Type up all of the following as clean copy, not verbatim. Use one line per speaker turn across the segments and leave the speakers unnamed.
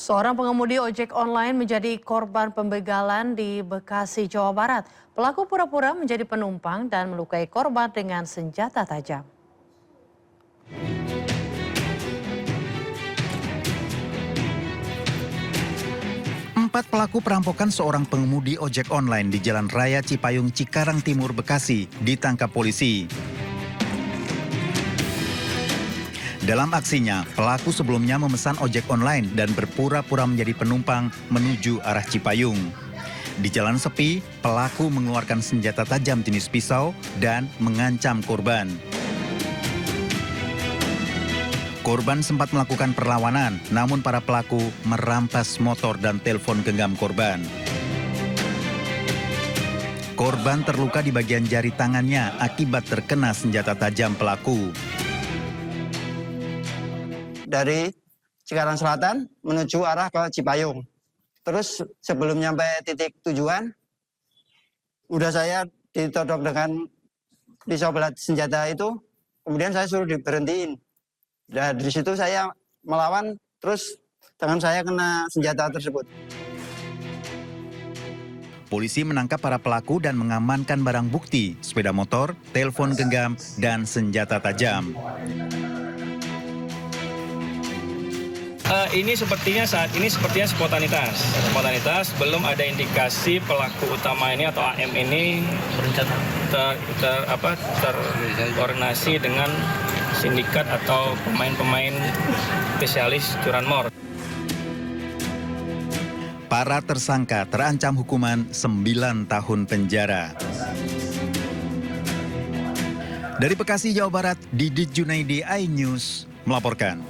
Seorang pengemudi ojek online menjadi korban pembegalan di Bekasi, Jawa Barat. Pelaku pura-pura menjadi penumpang dan melukai korban dengan senjata tajam.
Empat pelaku perampokan seorang pengemudi ojek online di Jalan Raya Cipayung, Cikarang Timur, Bekasi ditangkap polisi. Dalam aksinya, pelaku sebelumnya memesan ojek online dan berpura-pura menjadi penumpang menuju arah Cipayung. Di jalan sepi, pelaku mengeluarkan senjata tajam jenis pisau dan mengancam korban. Korban sempat melakukan perlawanan, namun para pelaku merampas motor dan telepon genggam korban. Korban terluka di bagian jari tangannya akibat terkena senjata tajam pelaku.
Dari Cikarang Selatan menuju arah ke Cipayung. Terus sebelum nyampe titik tujuan, udah saya ditodok dengan pisau belat senjata itu, kemudian saya suruh diberhentiin. Dan dari situ saya melawan, terus tangan saya kena senjata tersebut.
Polisi menangkap para pelaku dan mengamankan barang bukti, sepeda motor, telepon genggam, dan senjata tajam.
Ini saat ini sepertinya spontanitas, belum ada indikasi pelaku utama ini atau AM ini terkoordinasi dengan sindikat atau pemain-pemain spesialis curanmor.
Para tersangka terancam hukuman 9 tahun penjara. Dari Bekasi, Jawa Barat, Didit Junaidi, iNews melaporkan.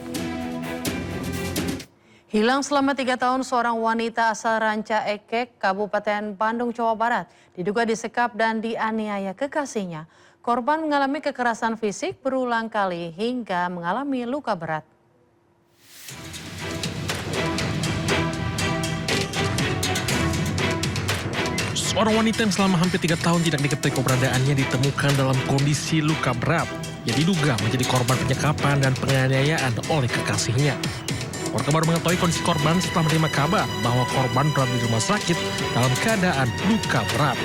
Hilang selama 3 tahun seorang wanita asal Ranca Ekek, Kabupaten Bandung, Jawa Barat. Diduga disekap dan dianiaya kekasihnya. Korban mengalami kekerasan fisik berulang kali hingga mengalami luka berat.
Seorang wanita yang selama hampir 3 tahun tidak diketahui keberadaannya ditemukan dalam kondisi luka berat yang diduga menjadi korban penyekapan dan penganiayaan oleh kekasihnya. Warga baru mengetahui kondisi korban setelah menerima kabar bahwa korban berada di rumah sakit dalam keadaan luka berat.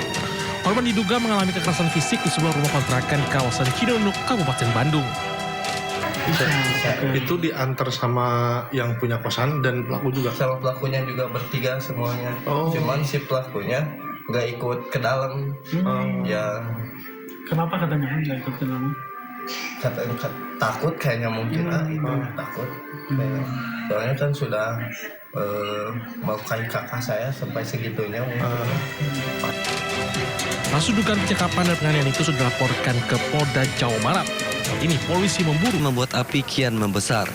Korban diduga mengalami kekerasan fisik di sebuah rumah kontrakan di kawasan Cidonuk, Kabupaten Bandung.
Itu diantar sama yang punya kosan dan pelaku juga?
Sama pelakunya juga bertiga semuanya. Cuman si pelakunya nggak ikut ke dalam. Ya.
Kenapa katanya nggak ikut ke dalam?
Katanya takut kayaknya mungkin takut. Soalnya kan sudah melukai kakak saya sampai segitunya.
Kasus dugaan penyekapan dan penganiayaan itu sudah dilaporkan ke Polda Jawa Barat. Saat ini polisi memburu
membuat api kian membesar.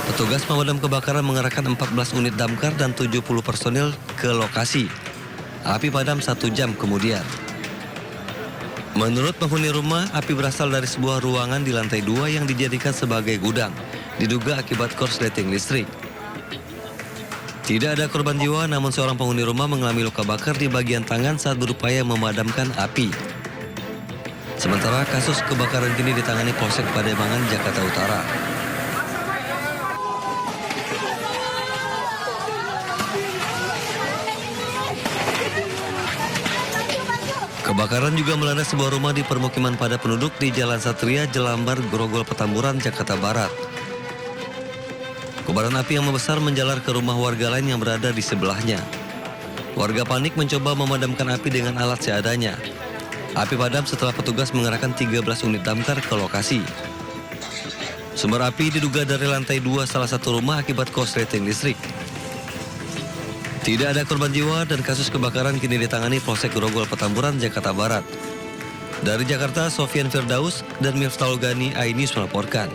Petugas pemadam kebakaran mengerahkan 14 unit damkar dan 70 personil ke lokasi. Api padam 1 jam kemudian. Menurut penghuni rumah, api berasal dari sebuah ruangan di lantai 2 yang dijadikan sebagai gudang. Diduga akibat korsleting listrik. Tidak ada korban jiwa, namun seorang penghuni rumah mengalami luka bakar di bagian tangan saat berupaya memadamkan api. Sementara kasus kebakaran kini ditangani Polsek Pademangan, Jakarta Utara. Kebakaran juga melanda sebuah rumah di permukiman padat penduduk di Jalan Satria, Jelambar, Grogol, Petamburan, Jakarta Barat. Kobaran api yang membesar menjalar ke rumah warga lain yang berada di sebelahnya. Warga panik mencoba memadamkan api dengan alat seadanya. Api padam setelah petugas mengerahkan 13 unit damkar ke lokasi. Sumber api diduga dari lantai 2 salah satu rumah akibat korsleting listrik. Tidak ada korban jiwa dan kasus kebakaran kini ditangani Polsek Grogol, Petamburan, Jakarta Barat. Dari Jakarta, Sofian Firdaus dan Miftahul Gani, iNews melaporkan.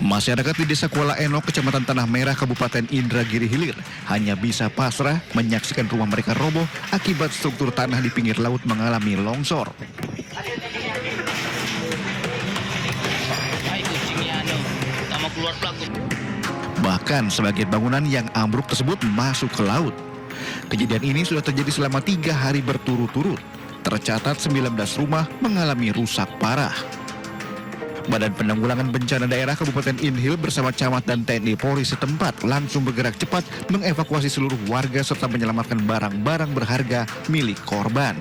Masyarakat di Desa Kuala Enok, Kecamatan Tanah Merah, Kabupaten Indragiri Hilir hanya bisa pasrah menyaksikan rumah mereka roboh akibat struktur tanah di pinggir laut mengalami longsor. Bahkan sebagian bangunan yang ambruk tersebut masuk ke laut. Kejadian ini sudah terjadi selama 3 hari berturut-turut. Tercatat 19 rumah mengalami rusak parah. Badan Penanggulangan Bencana Daerah Kabupaten Inhil bersama camat dan TNI Polri setempat langsung bergerak cepat mengevakuasi seluruh warga serta menyelamatkan barang-barang berharga milik korban.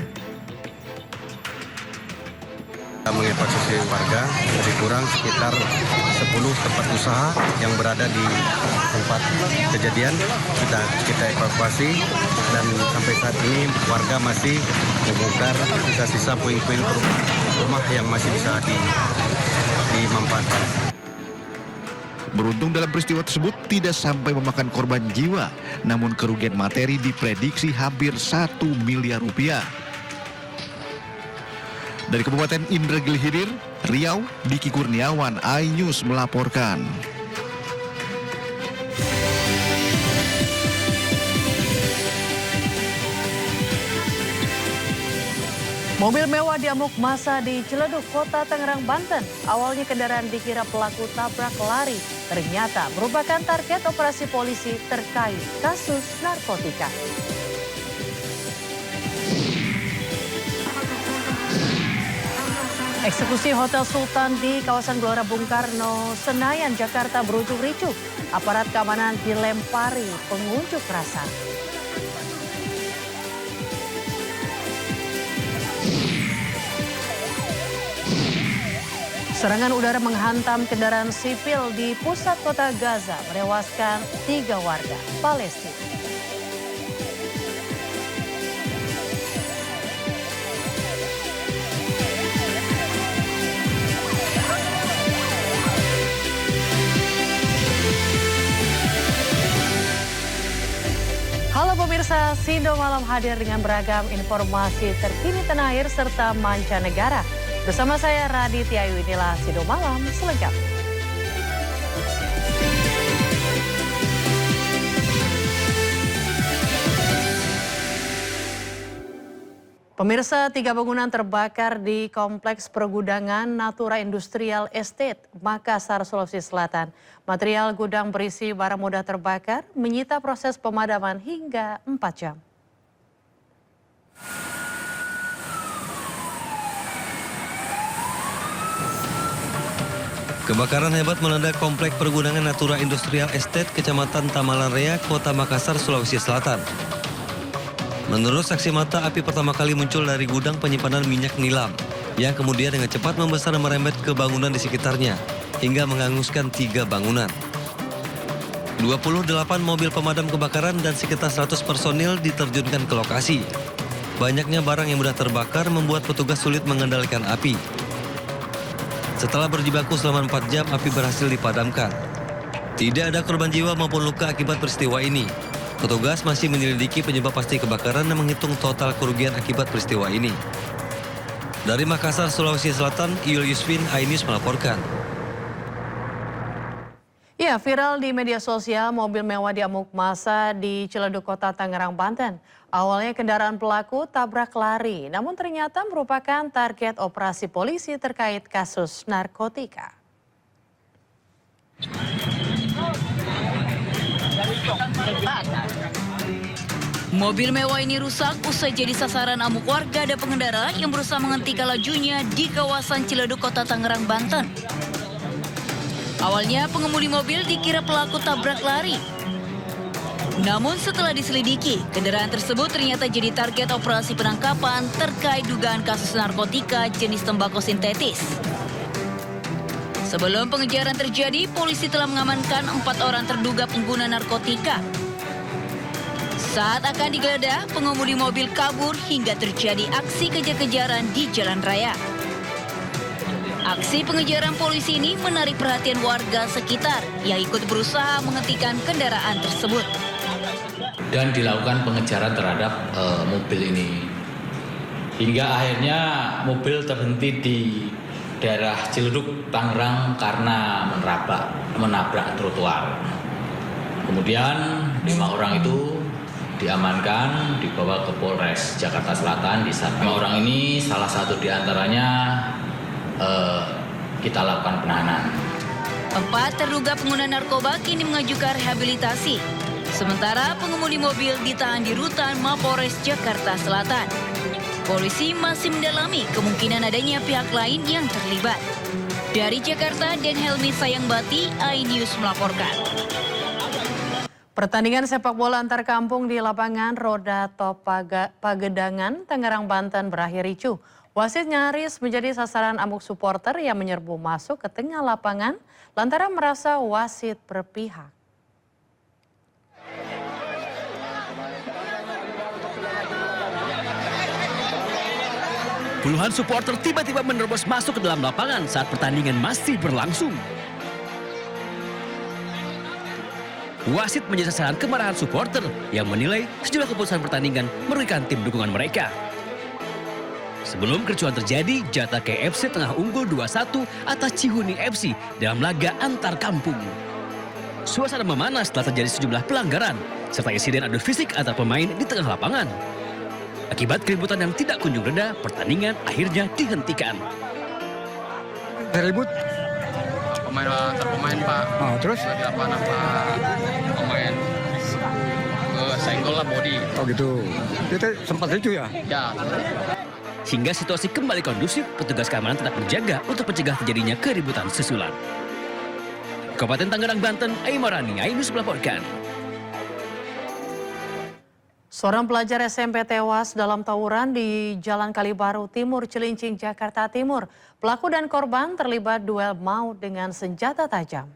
Mengevakuasi warga, lebih kurang sekitar 10 tempat usaha yang berada di tempat kejadian sudah kita evakuasi, dan sampai saat ini warga masih membongkar sisa-sisa puing-puing rumah yang masih bisa dimanfaatkan.
Beruntung dalam peristiwa tersebut tidak sampai memakan korban jiwa, namun kerugian materi diprediksi hampir 1 miliar rupiah. Dari Kabupaten Indragiri Hilir, Riau, Diki Kurniawan, iNews melaporkan.
Mobil mewah diamuk massa di Ciledug, Kota Tangerang, Banten. Awalnya kendaraan dikira pelaku tabrak lari, ternyata merupakan target operasi polisi terkait kasus narkotika. Eksekusi Hotel Sultan di kawasan Gelora Bung Karno, Senayan, Jakarta berujung ricuh. Aparat keamanan dilempari pengunjuk rasa. Serangan udara menghantam kendaraan sipil di pusat kota Gaza, menewaskan 3 warga Palestina. Halo pemirsa, Sindo Malam hadir dengan beragam informasi terkini tanah air serta mancanegara. Bersama saya Raditya Ayu, inilah Sindo Malam selengkapnya. Pemirsa, 3 bangunan terbakar di Kompleks Pergudangan Natura Industrial Estate, Makassar, Sulawesi Selatan. Material gudang berisi barang mudah terbakar, menyita proses pemadaman hingga 4 jam.
Kebakaran hebat melanda Kompleks Pergudangan Natura Industrial Estate, Kecamatan Tamalanrea, Kota Makassar, Sulawesi Selatan. Menurut saksi mata, api pertama kali muncul dari gudang penyimpanan minyak nilam yang kemudian dengan cepat membesar dan merembet ke bangunan di sekitarnya hingga menghanguskan 3 bangunan. 28 mobil pemadam kebakaran dan sekitar 100 personil diterjunkan ke lokasi. Banyaknya barang yang mudah terbakar membuat petugas sulit mengendalikan api. Setelah berjibaku selama 4 jam, api berhasil dipadamkan. Tidak ada korban jiwa maupun luka akibat peristiwa ini. Petugas masih menyelidiki penyebab pasti kebakaran dan menghitung total kerugian akibat peristiwa ini. Dari Makassar, Sulawesi Selatan, Iul Yusfin, iNews melaporkan.
Ya, viral di media sosial, mobil mewah diamuk massa di Ciledug, Kota Tangerang, Banten. Awalnya kendaraan pelaku tabrak lari, namun ternyata merupakan target operasi polisi terkait kasus narkotika.
Mobil mewah ini rusak usai jadi sasaran amuk warga dan pengendara yang berusaha menghentikan lajunya di kawasan Ciledug, Kota Tangerang, Banten. Awalnya pengemudi mobil dikira pelaku tabrak lari. Namun setelah diselidiki, kendaraan tersebut ternyata jadi target operasi penangkapan terkait dugaan kasus narkotika jenis tembakau sintetis. Sebelum pengejaran terjadi, polisi telah mengamankan 4 orang terduga pengguna narkotika. Saat akan digeledah, pengemudi mobil kabur hingga terjadi aksi kejar-kejaran di jalan raya. Aksi pengejaran polisi ini menarik perhatian warga sekitar yang ikut berusaha menghentikan kendaraan tersebut.
Dan dilakukan pengejaran terhadap mobil ini. Hingga akhirnya mobil terhenti di daerah Ciledug, Tangerang karena menabrak trotoar. Kemudian 5 orang itu diamankan, dibawa ke Polres Jakarta Selatan. Di saat 5 orang ini, salah satu diantaranya kita lakukan penahanan.
4 terduga pengguna narkoba kini mengajukan rehabilitasi. Sementara pengemudi mobil ditahan di rutan Mapores Jakarta Selatan. Polisi masih mendalami kemungkinan adanya pihak lain yang terlibat. Dari Jakarta, Den Helmi Sayangbati, iNews melaporkan.
Pertandingan sepak bola antar kampung di lapangan Roda Top Pagedangan, Tangerang, Banten berakhir ricuh. Wasit nyaris menjadi sasaran amuk supporter yang menyerbu masuk ke tengah lapangan lantaran merasa wasit berpihak.
Puluhan supporter tiba-tiba menerobos masuk ke dalam lapangan saat pertandingan masih berlangsung. Wasit menjadi sasaran kemarahan supporter yang menilai sejumlah keputusan pertandingan merugikan tim dukungan mereka. Sebelum kericuhan terjadi, Jatah KFC tengah unggul 2-1 atas Cihuni FC dalam laga antar kampung. Suasana memanas setelah terjadi sejumlah pelanggaran serta insiden adu fisik antar pemain di tengah lapangan. Akibat keributan yang tidak kunjung reda, pertandingan akhirnya dihentikan.
Ribut?
Pemain antar pemain, Pak.
Oh, terus?
Di lapangan, Pak. Pemain senggol lah body.
Oh gitu. Itu sempat ricuh ya?
Ya.
Hingga situasi kembali kondusif, petugas keamanan tetap berjaga untuk mencegah terjadinya keributan susulan. Kabupaten Tangerang, Banten, Aimarani, iNews melaporkan.
Seorang pelajar SMP tewas dalam tawuran di Jalan Kalibaru Timur, Cilincing, Jakarta Timur. Pelaku dan korban terlibat duel maut dengan senjata tajam.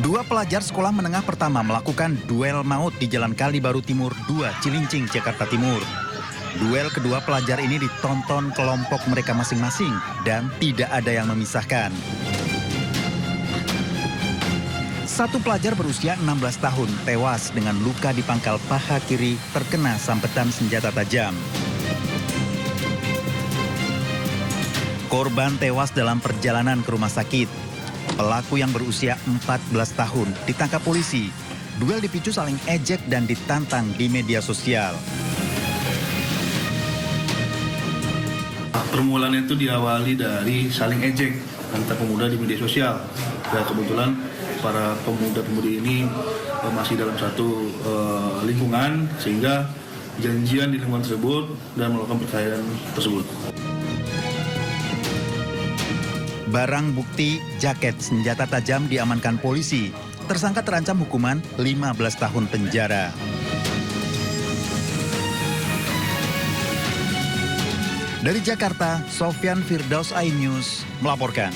Dua pelajar sekolah menengah pertama melakukan duel maut di Jalan Kalibaru Timur 2, Cilincing, Jakarta Timur. Duel kedua pelajar ini ditonton kelompok mereka masing-masing dan tidak ada yang memisahkan. Satu pelajar berusia 16 tahun tewas dengan luka di pangkal paha kiri terkena sabetan senjata tajam. Korban tewas dalam perjalanan ke rumah sakit. Pelaku yang berusia 14 tahun ditangkap polisi. Duel dipicu saling ejek dan ditantang di media sosial.
Permulaan itu diawali dari saling ejek antar pemuda di media sosial. Ya, kebetulan para pemuda-pemudi ini masih dalam satu lingkungan sehingga janjian di lingkungan tersebut dan melakukan perkayaan tersebut.
Barang bukti jaket senjata tajam diamankan polisi. Tersangka terancam hukuman 15 tahun penjara. Dari Jakarta, Sofyan Firdaus, iNews melaporkan.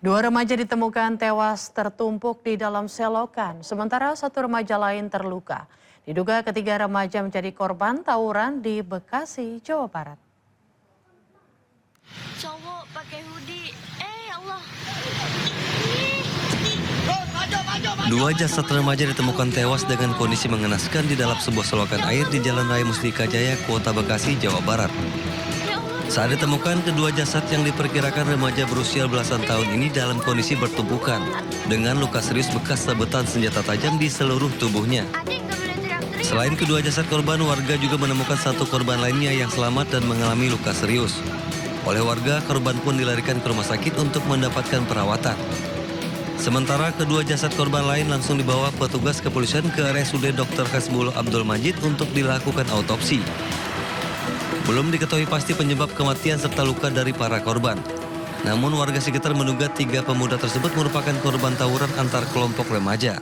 Dua remaja ditemukan tewas tertumpuk di dalam selokan, sementara satu remaja lain terluka. Diduga ketiga remaja menjadi korban tawuran di Bekasi, Jawa Barat.
Cowok pakai hoodie, Allah.
Dua jasad remaja ditemukan tewas dengan kondisi mengenaskan di dalam sebuah selokan air di Jalan Raya Mustika Jaya, Kota Bekasi, Jawa Barat. Saat ditemukan, kedua jasad yang diperkirakan remaja berusia belasan tahun ini dalam kondisi bertumpukan dengan luka serius bekas sabetan senjata tajam di seluruh tubuhnya. Selain kedua jasad korban, warga juga menemukan satu korban lainnya yang selamat dan mengalami luka serius. Oleh warga, korban pun dilarikan ke rumah sakit untuk mendapatkan perawatan. Sementara kedua jasad korban lain langsung dibawa petugas kepolisian ke RSUD Dr. Hasbullah Abdul Majid untuk dilakukan autopsi. Belum diketahui pasti penyebab kematian serta luka dari para korban. Namun warga sekitar menduga tiga pemuda tersebut merupakan korban tawuran antar kelompok remaja.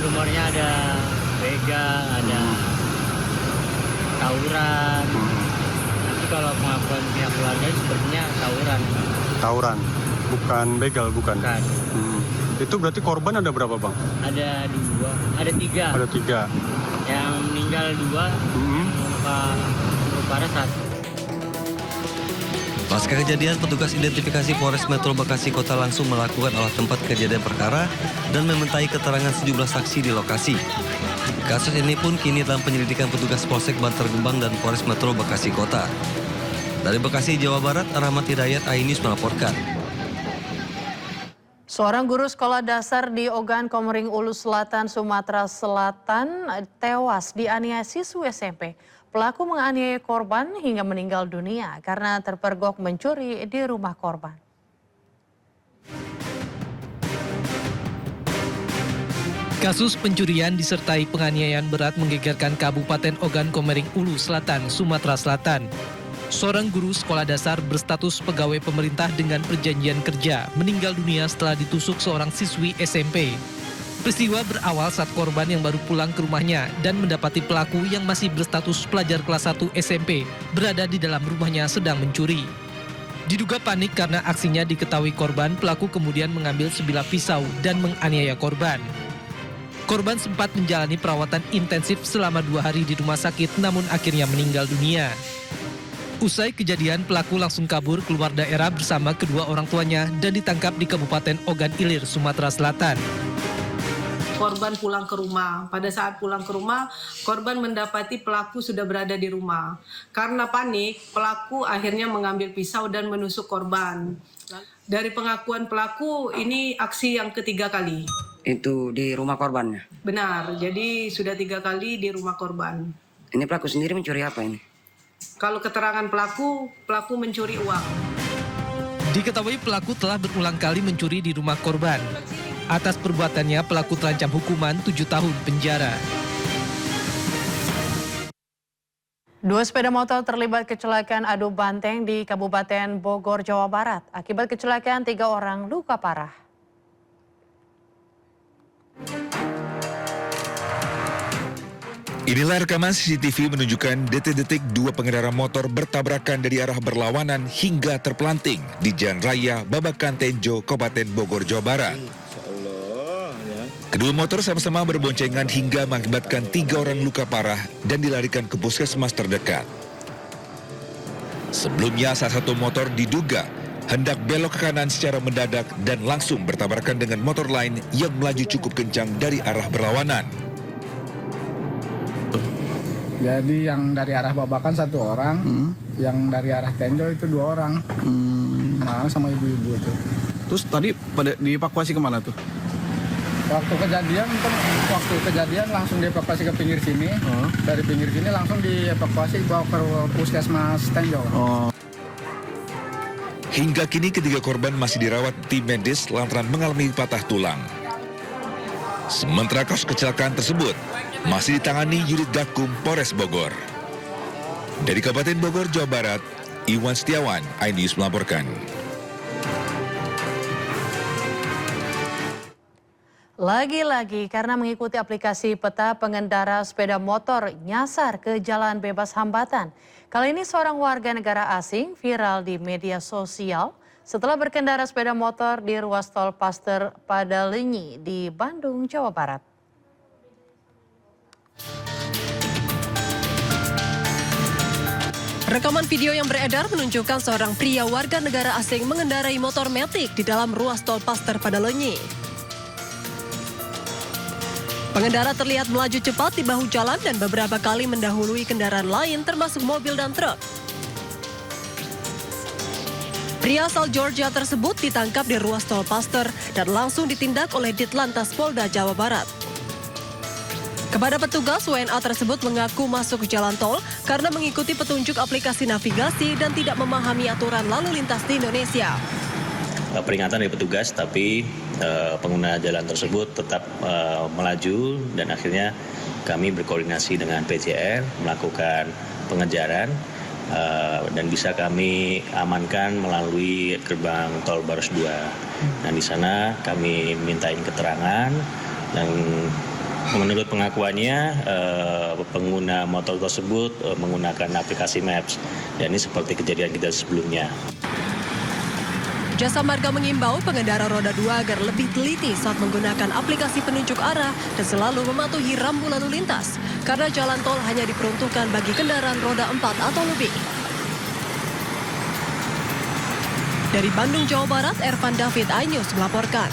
Rumornya ada begal, ada tawuran. Nanti kalau pengakuan pihak keluarga sepertinya tawuran.
Tawuran, bukan begal, bukan?
Bukan.
Itu berarti korban ada berapa, Bang?
Ada dua, ada tiga.
Ada tiga.
Yang meninggal dua, yang luka parah satu.
Pasca kejadian, petugas identifikasi Polres Metro Bekasi Kota langsung melakukan olah tempat kejadian perkara dan memintai keterangan sejumlah saksi di lokasi. Kasus ini pun kini dalam penyelidikan petugas Polsek Bantar Gebang dan Polres Metro Bekasi Kota. Dari Bekasi, Jawa Barat, Rahmat Hidayat, iNews melaporkan.
Seorang guru sekolah dasar di Ogan Komering Ulu Selatan, Sumatera Selatan tewas dianiaya siswi SMP. Pelaku menganiaya korban hingga meninggal dunia karena terpergok mencuri di rumah korban.
Kasus pencurian disertai penganiayaan berat menggegerkan Kabupaten Ogan Komering Ulu Selatan, Sumatera Selatan. Seorang guru sekolah dasar berstatus pegawai pemerintah dengan perjanjian kerja meninggal dunia setelah ditusuk seorang siswi SMP. Peristiwa berawal saat korban yang baru pulang ke rumahnya dan mendapati pelaku yang masih berstatus pelajar kelas 1 SMP berada di dalam rumahnya sedang mencuri. Diduga panik karena aksinya diketahui korban, pelaku kemudian mengambil sebilah pisau dan menganiaya korban. Korban sempat menjalani perawatan intensif selama 2 hari di rumah sakit namun akhirnya meninggal dunia. Usai kejadian, pelaku langsung kabur keluar daerah bersama kedua orang tuanya dan ditangkap di Kabupaten Ogan Ilir, Sumatera Selatan.
Korban pulang ke rumah. Pada saat pulang ke rumah, korban mendapati pelaku sudah berada di rumah. Karena panik, pelaku akhirnya mengambil pisau dan menusuk korban. Dari pengakuan pelaku, ini aksi yang ketiga kali.
Itu di rumah korbannya?
Benar, jadi sudah 3 kali di rumah korban.
Ini pelaku sendiri mencuri apa ini?
Kalau keterangan pelaku mencuri uang.
Diketahui pelaku telah berulang kali mencuri di rumah korban. Atas perbuatannya, pelaku terancam hukuman 7 tahun penjara.
2 sepeda motor terlibat kecelakaan adu banteng di Kabupaten Bogor, Jawa Barat. Akibat kecelakaan 3 orang luka parah.
Inilah rekaman CCTV menunjukkan detik-detik 2 pengendara motor bertabrakan dari arah berlawanan hingga terpelanting di Jalan Raya Babakan Tenjo, Kabupaten Bogor, Jawa Barat. Kedua motor sama-sama berboncengan hingga mengakibatkan 3 orang luka parah dan dilarikan ke puskesmas terdekat. Sebelumnya, salah satu motor diduga hendak belok ke kanan secara mendadak dan langsung bertabrakan dengan motor lain yang melaju cukup kencang dari arah berlawanan.
Jadi yang dari arah Babakan 1 orang, yang dari arah Tenjo itu 2 orang, sama ibu-ibu itu.
Terus tadi pada dievakuasi kemana tuh?
Waktu kejadian langsung dievakuasi ke pinggir sini, dari pinggir sini langsung dievakuasi bawa ke puskesmas Tenjo.
Hingga kini ketiga korban masih dirawat tim medis lantaran mengalami patah tulang. Sementara kasus kecelakaan tersebut masih ditangani unit Gakum Polres Bogor. Dari Kabupaten Bogor, Jawa Barat, Iwan Setiawan, iNews melaporkan.
Lagi-lagi karena mengikuti aplikasi peta, pengendara sepeda motor nyasar ke jalan bebas hambatan. Kali ini seorang warga negara asing viral di media sosial setelah berkendara sepeda motor di ruas tol Paster Padalenyi di Bandung, Jawa Barat.
Rekaman video yang beredar menunjukkan seorang pria warga negara asing mengendarai motor metik di dalam ruas tol Paster Padalenyi. Pengendara terlihat melaju cepat di bahu jalan dan beberapa kali mendahului kendaraan lain termasuk mobil dan truk. Pria asal Georgia tersebut ditangkap di ruas tol Paster dan langsung ditindak oleh Ditlantas Polda Jawa Barat. Kepada petugas, WNA tersebut mengaku masuk ke jalan tol karena mengikuti petunjuk aplikasi navigasi dan tidak memahami aturan lalu lintas di Indonesia.
Peringatan dari petugas, tapi pengguna jalan tersebut tetap melaju dan akhirnya kami berkoordinasi dengan PJR melakukan pengejaran dan bisa kami amankan melalui gerbang tol Baros 2. Dan di sana kami mintain keterangan dan menurut pengakuannya pengguna motor tersebut menggunakan aplikasi Maps. Dan ini seperti kejadian kita sebelumnya.
Jasa Marga mengimbau pengendara roda 2 agar lebih teliti saat menggunakan aplikasi penunjuk arah dan selalu mematuhi rambu lalu lintas karena jalan tol hanya diperuntukkan bagi kendaraan roda 4 atau lebih. Dari Bandung, Jawa Barat, Ervan David, iNews melaporkan.